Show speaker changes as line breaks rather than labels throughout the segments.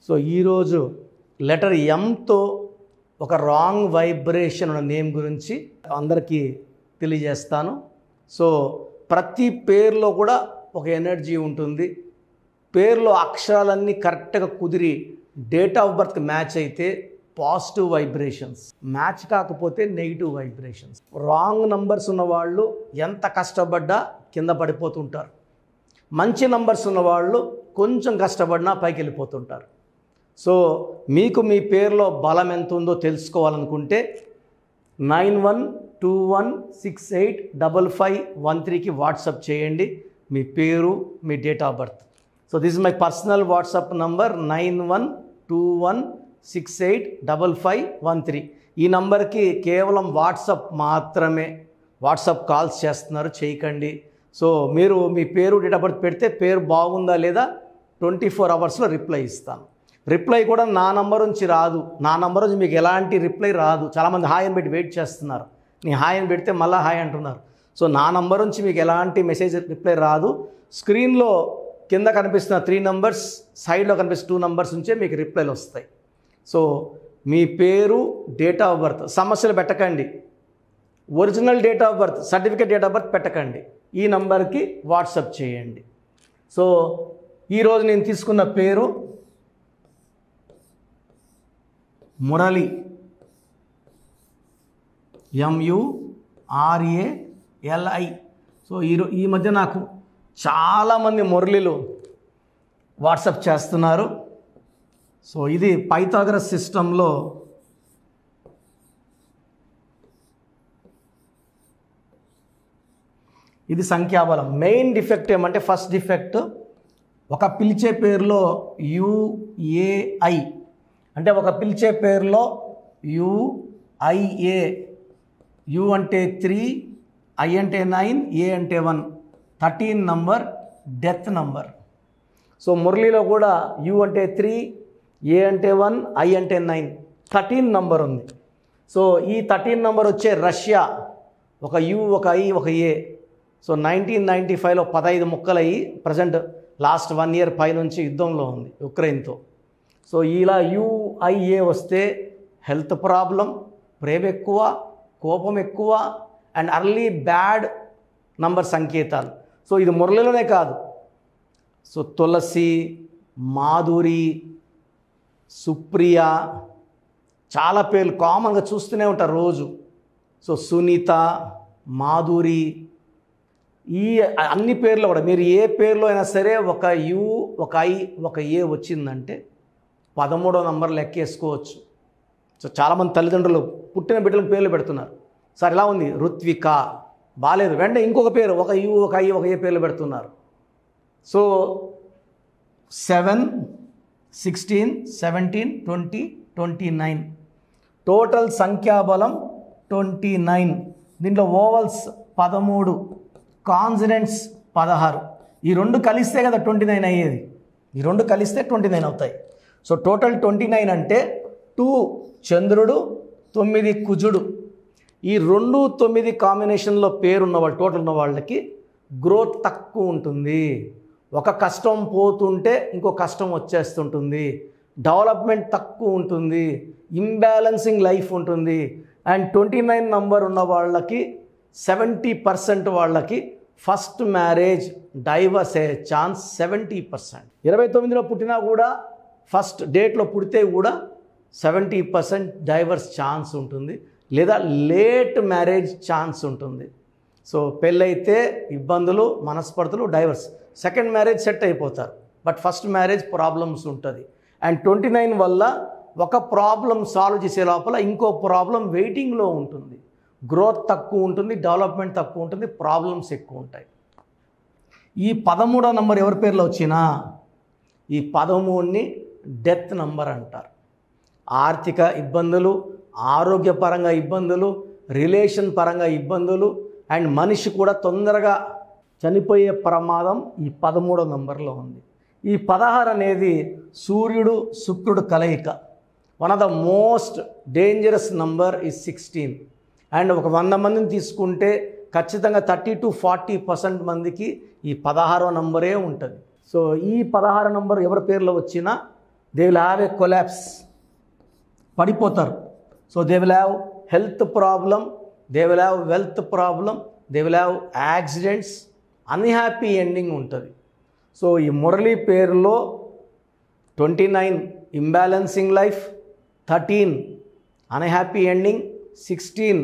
So ఈరోజు letter ఎంతో ఒక రాంగ్ వైబ్రేషన్ ఉన్న నేమ్ గురించి అందరికీ తెలియజేస్తాను. సో ప్రతి పేరులో కూడా ఒక ఎనర్జీ ఉంటుంది. పేరులో అక్షరాలన్నీ కరెక్ట్గా కుదిరి డేట్ ఆఫ్ బర్త్కి మ్యాచ్ అయితే పాజిటివ్ వైబ్రేషన్స్, మ్యాచ్ కాకపోతే నెగిటివ్ వైబ్రేషన్స్. రాంగ్ నంబర్స్ ఉన్నవాళ్ళు ఎంత కష్టపడ్డా కింద పడిపోతుంటారు. మంచి నంబర్స్ ఉన్నవాళ్ళు కొంచెం కష్టపడినా పైకి వెళ్ళిపోతుంటారు. సో మీకు మీ పేరులో బలం ఎంత ఉందో తెలుసుకోవాలనుకుంటే 9121685513కి వాట్సాప్ చేయండి మీ పేరు, మీ date of birth. So this is my personal WhatsApp number 9121685513. ఈ నంబర్కి కేవలం వాట్సాప్ మాత్రమే, వాట్సాప్ కాల్స్ చేస్తున్నారు, చేయకండి. సో మీరు మీ పేరు, డేట్ ఆఫ్ బర్త్ పెడితే పేరు బాగుందా లేదా 24 అవర్స్లో రిప్లై ఇస్తాను. రిప్లై కూడా నా నంబర్ నుంచి రాదు. నా నంబర్ నుంచి మీకు ఎలాంటి రిప్లై రాదు. చాలామంది హాయ్ అని పెట్టి వెయిట్ చేస్తున్నారు. నీ హాయ్ అని పెడితే మళ్ళీ హాయ్ అంటున్నారు. సో నా నంబర్ నుంచి మీకు ఎలాంటి మెసేజ్ రిప్లై రాదు. స్క్రీన్లో కింద కనిపిస్తున్న 3 నంబర్స్, సైడ్లో కనిపిస్తున్న 2 నంబర్స్ నుంచే మీకు రిప్లైలు వస్తాయి. సో మీ పేరు, డేట్ ఆఫ్ బర్త్, సమస్యలు పెట్టకండి. Original date of birth, certificate date of birth పెట్టకండి. ఈ నంబర్కి వాట్సాప్ చేయండి. సో ఈరోజు నేను తీసుకున్న పేరు మురళి, MURALI. సో ఈ మధ్య నాకు చాలామంది మురళిలు వాట్సాప్ చేస్తున్నారు. సో ఇది పైథాగరస్ సిస్టంలో ఇది సంఖ్యాబలం. మెయిన్ డిఫెక్ట్ ఏమంటే, ఫస్ట్ డిఫెక్ట్ ఒక పిలిచే పేరులో UAI అంటే ఒక పిలిచే పేరులో UIA, U అంటే 3, I అంటే 9, A అంటే 1, 13 నంబర్ డెత్ నంబర్. సో మురళిలో కూడా U అంటే 3, A అంటే 1, I అంటే 9, 13 నంబర్ ఉంది. సో ఈ 13 నంబర్ వచ్చే రష్యా, ఒక U, ఒక I, ఒక A. సో 1995లో 15 ముక్కలయ్యి ప్రజెంట్ లాస్ట్ 1 ఇయర్ పై నుంచి యుద్ధంలో ఉంది ఉక్రెయిన్తో. సో ఇలా UIA వస్తే హెల్త్ ప్రాబ్లం, ప్రేమ ఎక్కువ, కోపం ఎక్కువ అండ్ అర్లీ బ్యాడ్ నంబర్ సంకేతాలు. సో ఇది మురళిలోనే కాదు. సో తులసి, మాధురి, సుప్రియ, చాలా పేర్లు కామన్గా చూస్తూనే ఉంటారు రోజు. సో సునీత, మాధురి, ఈ అన్ని పేర్లు కూడా మీరు ఏ పేర్లో అయినా సరే ఒక U, ఒక I, ఒక A వచ్చిందంటే 13వ నంబర్ లెక్కేసుకోవచ్చు. సో చాలామంది తల్లిదండ్రులు పుట్టిన బిడ్డలకు పేర్లు పెడుతున్నారు. సార్ ఇలా ఉంది, రుత్విక బాలేదు, వెంటనే ఇంకొక పేరు ఒక U, ఒక I, ఒక A పేర్లు పెడుతున్నారు. సో 7, 16, 17, 20, 29 టోటల్ సంఖ్యాబలం 29. దీంట్లో ఓవల్స్ 13, కాన్సనెంట్స్ 16. ఈ రెండు కలిస్తే కదా 29 అయ్యేది. ఈ రెండు కలిస్తే 29 అవుతాయి. సో టోటల్ 29 అంటే 2 చంద్రుడు, 9 కుజుడు. ఈ 2, 9 కాంబినేషన్లో పేరున్న వాళ్ళు, టోటల్ ఉన్న వాళ్ళకి గ్రోత్ తక్కువ ఉంటుంది. ఒక కష్టం పోతుంటే ఇంకో కష్టం వచ్చేస్తుంటుంది. డెవలప్మెంట్ తక్కువ ఉంటుంది. ఇంబ్యాలెన్సింగ్ లైఫ్ ఉంటుంది. అండ్ 29 నంబర్ ఉన్న వాళ్ళకి 70% వాళ్ళకి ఫస్ట్ మ్యారేజ్, డైవర్స్ అయ్యే ఛాన్స్ 70%. 29లో పుట్టినా కూడా, ఫస్ట్ డేట్లో పుడితే కూడా 70% డైవర్స్ ఛాన్స్ ఉంటుంది, లేదా లేట్ మ్యారేజ్ ఛాన్స్ ఉంటుంది. సో పెళ్ళైతే ఇబ్బందులు, మనస్పర్ధలు, డైవర్స్. సెకండ్ మ్యారేజ్ సెట్ అయిపోతారు, బట్ ఫస్ట్ మ్యారేజ్ ప్రాబ్లమ్స్ ఉంటుంది. అండ్ 29 వల్ల ఒక ప్రాబ్లం సాల్వ్ చేసే లోపల ఇంకో ప్రాబ్లం వెయిటింగ్లో ఉంటుంది. గ్రోత్ తక్కువ ఉంటుంది, డెవలప్మెంట్ తక్కువ ఉంటుంది, ప్రాబ్లమ్స్ ఎక్కువ ఉంటాయి. ఈ 13వ నంబర్ ఎవరి పేర్లో వచ్చినా ఈ 13ని డెత్ నంబర్ అంటారు. ఆర్థిక ఇబ్బందులు, ఆరోగ్యపరంగా ఇబ్బందులు, రిలేషన్ పరంగా ఇబ్బందులు అండ్ మనిషి కూడా తొందరగా చనిపోయే ప్రమాదం ఈ 13వ నంబర్లో ఉంది. ఈ 16 అనేది సూర్యుడు, శుక్రుడు కలయిక. One of the most dangerous number is 16. And ఒక 100 మందిని తీసుకుంటే ఖచ్చితంగా 30 to 40% మందికి ఈ 16వ నంబరే ఉంటుంది. సో ఈ 16 నంబర్ ఎవరి పేర్లో వచ్చినా they will have a collapse, పడిపోతారు. So they will have health problem, they will have wealth problem, they will have accidents, unhappy ending ఉంటుంది. సో ఈ మురళి పేరులో 29 imbalancing life, 13 unhappy ending, 16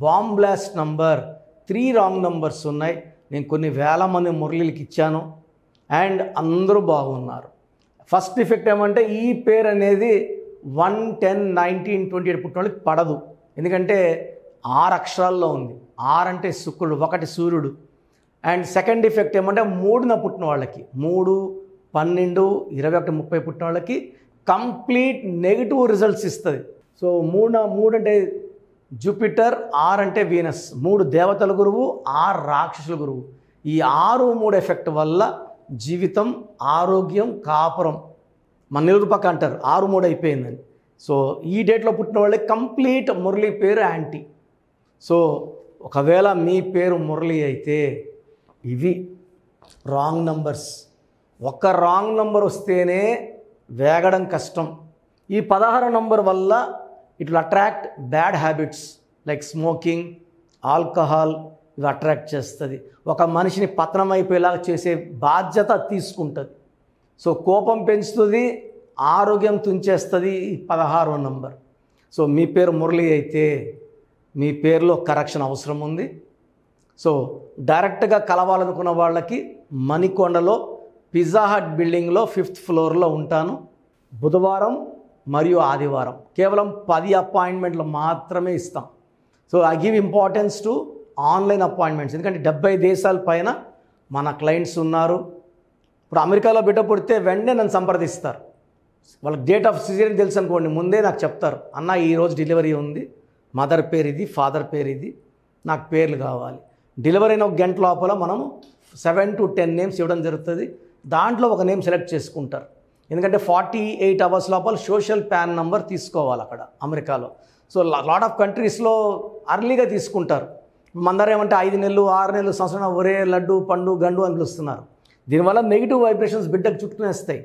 bomb blast number, 3 wrong numbers ఉన్నాయి. నేను కొన్ని వేల మంది మురళీలకి ఇచ్చాను అండ్ అందరూ బాగున్నారు. ఫస్ట్ డిఫెక్ట్ ఏమంటే ఈ పేరు అనేది 1, 10, 19, 28 పుట్టిన వాళ్ళకి పడదు. ఎందుకంటే 6 అక్షరాల్లో ఉంది. 6 అంటే శుక్రుడు, 1 సూర్యుడు. అండ్ సెకండ్ డిఫెక్ట్ ఏమంటే 3న పుట్టిన వాళ్ళకి, 3, 12, 21, 30 పుట్టిన వాళ్ళకి కంప్లీట్ నెగిటివ్ రిజల్ట్స్ ఇస్తుంది. సో 3 అంటే జూపిటర్, 6 అంటే వీనస్, 3 దేవతల గురువు, 6 రాక్షసుల గురువు. ఈ 6, 3 ఎఫెక్ట్ వల్ల జీవితం, ఆరోగ్యం, కాపురం మన నిరుపక్క అంటారు 6, 3 అయిపోయిందని. సో ఈ డేట్లో పుట్టిన వాళ్ళకి కంప్లీట్ మురళి పేరు యాంటీ. సో ఒకవేళ మీ పేరు మురళి అయితే ఇవి రాంగ్ నంబర్స్. ఒక్క రాంగ్ నంబర్ వస్తేనే వేగడం కష్టం. ఈ 16 నంబర్ వల్ల it will attract bad habits like smoking, alcohol, ఇవి అట్రాక్ట్ చేస్తుంది. ఒక మనిషిని పతనం అయిపోయేలాగా చేసే బాధ్యత తీసుకుంటుంది. సో కోపం పెంచుతుంది, ఆరోగ్యం తుంచేస్తుంది ఈ 16వ నంబర్. సో మీ పేరు మురళి అయితే మీ పేరులో కరెక్షన్ అవసరం ఉంది. సో డైరెక్ట్గా కలవాలనుకున్న వాళ్ళకి మణికొండలో పిజ్జా హట్ బిల్డింగ్లో 5th ఫ్లోర్లో ఉంటాను. బుధవారం మరియు ఆదివారం కేవలం 10 అపాయింట్మెంట్లు మాత్రమే ఇస్తాం. So I give importance to online appointments. ఎందుకంటే 70 దేశాల పైన మన క్లయింట్స్ ఉన్నారు. ఇప్పుడు అమెరికాలో బిడ్డ పుడితే వెంటనే నన్ను సంప్రదిస్తారు. వాళ్ళకి డేట్ ఆఫ్ సిజేరియన్ తెలుసు అనుకోండి, ముందే నాకు చెప్తారు, అన్న ఈరోజు డెలివరీ ఉంది, మదర్ పేరు ఇది, ఫాదర్ పేరు ఇది, నాకు పేర్లు కావాలి. డెలివరీ అయిన 1 గంట లోపల మనము 7 to 10 నేమ్స్ ఇవ్వడం జరుగుతుంది. దాంట్లో ఒక నేమ్ సెలెక్ట్ చేసుకుంటారు. ఎందుకంటే 48 అవర్స్ లోపల సోషల్ ప్యాన్ నంబర్ తీసుకోవాలి అక్కడ అమెరికాలో. సో లాట్ ఆఫ్ కంట్రీస్లో అర్లీగా తీసుకుంటారు. మందరం ఏమంటే 5 నెలలు, 6 నెలలు, సంవత్సరం ఒరే లడ్డు, పండు, గండు అని పిలుస్తున్నారు. దీనివల్ల నెగిటివ్ వైబ్రేషన్స్ బిడ్డకు చుట్టుకునేస్తాయి.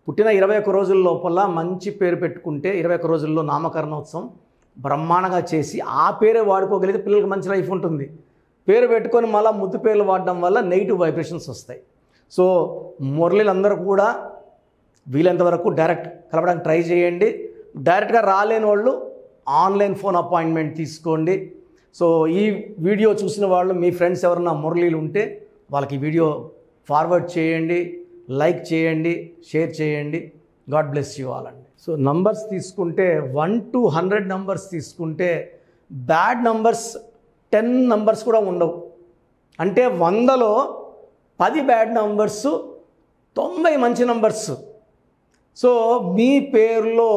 పుట్టిన 21 రోజుల లోపల మంచి పేరు పెట్టుకుంటే 21 రోజుల్లో నామకరణోత్సవం బ్రహ్మాండంగా చేసి ఆ పేరే వాడుకోగలిగితే పిల్లలకి మంచి లైఫ్ ఉంటుంది. పేరు పెట్టుకొని మళ్ళీ ముద్దు పేర్లు వాడడం వల్ల నెగిటివ్ వైబ్రేషన్స్ వస్తాయి. సో మురళీలందరూ కూడా వీలైనంత వరకు డైరెక్ట్ కలపడానికి ట్రై చేయండి. డైరెక్ట్గా రాలేని వాళ్ళు ఆన్లైన్ ఫోన్ అపాయింట్మెంట్ తీసుకోండి. సో ఈ వీడియో చూసిన వాళ్ళు మీ ఫ్రెండ్స్ ఎవరన్నా మురళీలు ఉంటే వాళ్ళకి వీడియో ఫార్వర్డ్ చేయండి, లైక్ చేయండి, షేర్ చేయండి. గాడ్ బ్లెస్ యూ ఆల్ అండి. సో నంబర్స్ తీసుకుంటే 1 to 100 నంబర్స్ తీసుకుంటే బ్యాడ్ నంబర్స్ 10 నంబర్స్ కూడా ఉండవు. అంటే 100లో 10 బ్యాడ్ నంబర్స్, 90 మంచి నంబర్స్. సో మీ పేరులో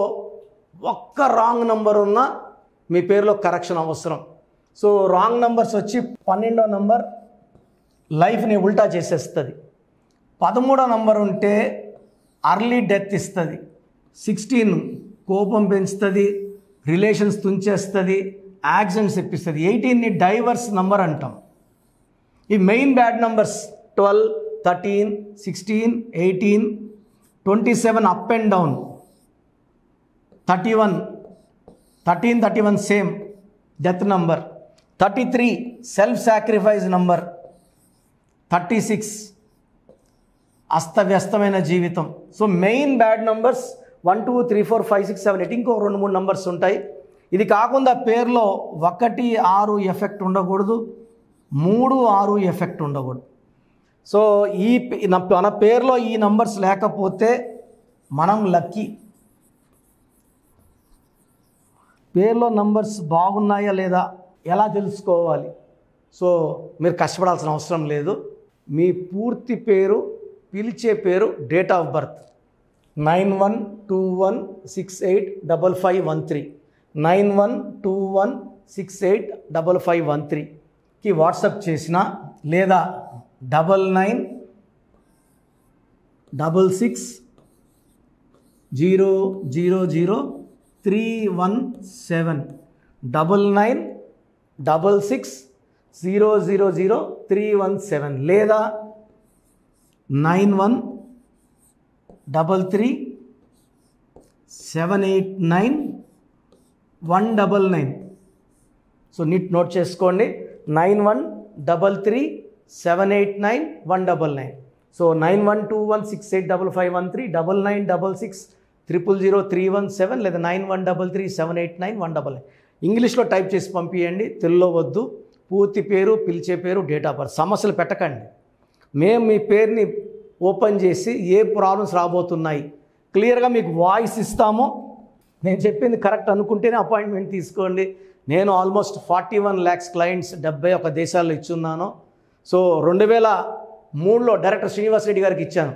ఒక్క రాంగ్ నంబర్ ఉన్నా మీ పేరులో కరెక్షన్ అవసరం. సో రాంగ్ నంబర్స్ వచ్చి 12వ నంబర్ లైఫ్ని ఉల్టా చేసేస్తుంది. 13వ నంబర్ ఉంటే అర్లీ డెత్ ఇస్తుంది. 16 కోపం పెంచుతుంది, రిలేషన్స్ తుంచేస్తుంది, యాక్సిడెంట్స్ ఇప్పిస్తుంది. 18ని డైవర్స్ నంబర్ అంటాం. ఈ main bad numbers 12, 13, 16, 18, 27 up and down, 31, 13, 31 same death number, 33 self sacrifice number, 36 అస్తవ్యస్తమైన జీవితం. సో మెయిన్ బ్యాడ్ నంబర్స్ 1, 2, 3, 4, 5, 6, 7, 8 ఇంకో 2, 3 నంబర్స్ ఉంటాయి. ఇది కాకుండా పేరులో 1, 6 ఎఫెక్ట్ ఉండకూడదు, 3, 6 ఎఫెక్ట్ ఉండకూడదు. సో మన పేరులో ఈ నంబర్స్ లేకపోతే మనం లక్కీ. పేరులో నంబర్స్ బాగున్నాయా లేదా ఎలా తెలుసుకోవాలి? సో మీరు కష్టపడాల్సిన అవసరం లేదు. మీ పూర్తి పేరు, పిలిచే పేరు, డేట్ ఆఫ్ బర్త్ 9121685513 9121685513కి వాట్సాప్ చేసిన లేదా 9966000317 9966000317 లేదా 9133 789 సో నీట్ నోట్ చేసుకోండి 9133789199 సో 9121685513 9966000317 లేదా 9133789199 ఇంగ్లీష్లో టైప్ చేసి పంపించండి, తెలుగులో వద్దు. పూర్తి పేరు, పిలిచే పేరు, డేట్ ఆఫ్ బర్త్. సమస్యలు పెట్టకండి. మేము మీ పేరుని ఓపెన్ చేసి ఏ ప్రాబ్లమ్స్ రాబోతున్నాయి క్లియర్గా మీకు వాయిస్ ఇస్తాము. నేను చెప్పింది కరెక్ట్ అనుకుంటేనే అపాయింట్మెంట్ తీసుకోండి. నేను ఆల్మోస్ట్ 41 lakhs క్లయింట్స్ 71 దేశాల్లో ఇచ్చున్నాను. సో 2003లో డైరెక్టర్ శ్రీనివాస్ రెడ్డి గారికి ఇచ్చాను.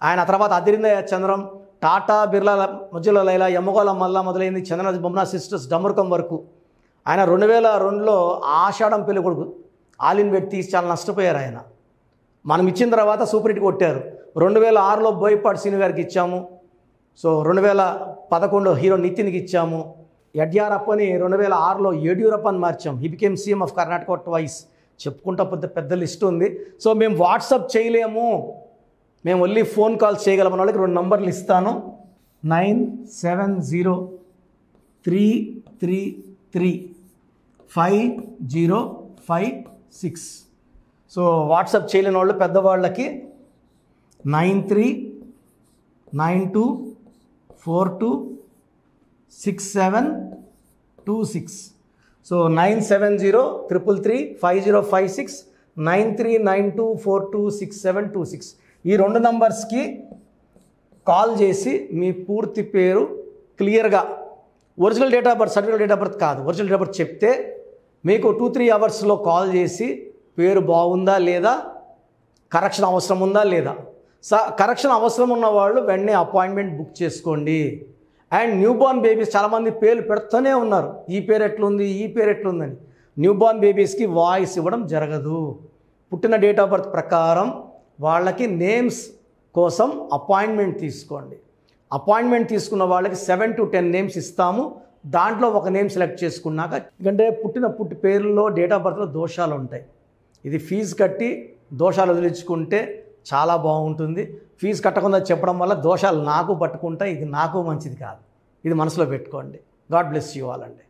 ఆయన తర్వాత అదిరింద చంద్రం, టాటా, బిర్లా, మధ్యలో లైలా, యమ్మగోళ మల్లా మొదలైంది, చంద్ర బొమ్మనా సిస్టర్స్, డమరుకం వరకు. ఆయన 2002లో ఆషాఢం పెళ్లి కొడుకు ఆలిన్ బెట్ తీసి చాలా నష్టపోయారు ఆయన. మనం ఇచ్చిన తర్వాత సూపర్ హిట్ కొట్టారు. 2006లో బోయపాటి సీను గారికి ఇచ్చాము. సో 2011లో హీరో నితిన్కి ఇచ్చాము. యడ్యూరప్పని 2006లో యడ్యూరప్పని మార్చాం. He became CM of Karnataka twice. చెప్పుకుంటా పెద్ద లిస్ట్ ఉంది. సో మేము వాట్సాప్ చేయలేము, మేము ఓన్లీ ఫోన్ కాల్స్ చేయగలమన్న వాళ్ళకి 2 నంబర్లు ఇస్తాను. 9703335056. సో వాట్సాప్ చేయలేని వాళ్ళు పెద్దవాళ్ళకి 9392426726. సో 9703335056 9392426726. ఈ 2 నంబర్స్కి కాల్ చేసి మీ పూర్తి పేరు క్లియర్గా, original date of birth, certificate date of birth కాదు, ఒరిజినల్ డేట్ ఆఫ్ బర్త్ చెప్తే మీకు 2-3 అవర్స్లో కాల్ చేసి పేరు బాగుందా లేదా, కరెక్షన్ అవసరం ఉందా లేదా. కరెక్షన్ అవసరం ఉన్న వాళ్ళు వెంటనే అపాయింట్మెంట్ బుక్ చేసుకోండి. అండ్ న్యూబార్న్ బేబీస్ చాలామంది పేర్లు పెడుతూనే ఉన్నారు, ఈ పేరు ఎట్లుంది, ఈ పేరు ఎట్లుందని. న్యూబార్న్ బేబీస్కి వాయిస్ ఇవ్వడం జరగదు. పుట్టిన డేట్ ఆఫ్ బర్త్ ప్రకారం వాళ్ళకి నేమ్స్ కోసం అపాయింట్మెంట్ తీసుకోండి. అపాయింట్మెంట్ తీసుకున్న వాళ్ళకి 7 to 10 నేమ్స్ ఇస్తాము. దాంట్లో ఒక నేమ్ సెలెక్ట్ చేసుకున్నాక, ఎందుకంటే పుట్టి పేర్లలో డేట్ ఆఫ్ బర్త్లో దోషాలు ఉంటాయి. ఇది ఫీజు కట్టి దోషాలు వదిలించుకుంటే చాలా బాగుంటుంది. ఫీజు కట్టకుండా చెప్పడం వల్ల దోషాలు నాకు పట్టుకుంటాయి. ఇది నాకు మంచిది కాదు. ఇది మనసులో పెట్టుకోండి. గాడ్ బ్లెస్ యూ ఆల్ అండి.